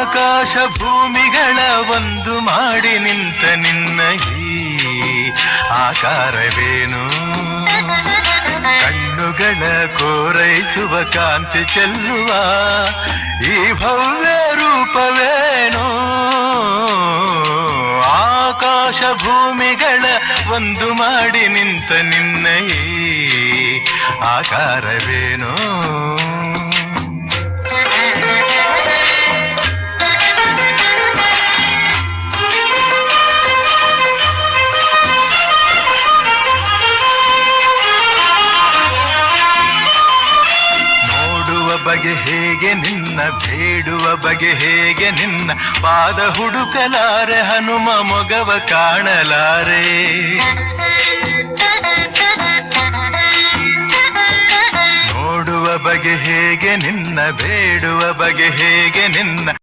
ಆಕಾಶ ಭೂಮಿಗಳ ಒಂದು ಮಾಡಿ ನಿಂತ ನಿನ್ನ ಈ ಆಕಾರವೇನು? ಕಣ್ಣುಗಳ ಕೋರೈಸುವ ಕಾಂತಿ ಚೆಲ್ಲುವ ಈ ಭವ್ಯ ರೂಪವೇನು? ಆಕಾಶ ಭೂಮಿಗಳ ಒಂದು ಮಾಡಿ ನಿಂತ ನಿನ್ನ ಈ ಆಕಾರವೇನು? ಬಗೆ ಹೇಗೆ ನಿನ್ನ, ಬೇಡುವ ಬಗೆ ಹೇಗೆ ನಿನ್ನ, ಪಾದ ಹುಡುಕಲಾರೆ ಹನುಮ ಮೊಗವ ಕಾಣಲಾರೆ. ನೋಡುವ ಬಗೆ ಹೇಗೆ ನಿನ್ನ, ಬೇಡುವ ಬಗೆ ಹೇಗೆ ನಿನ್ನ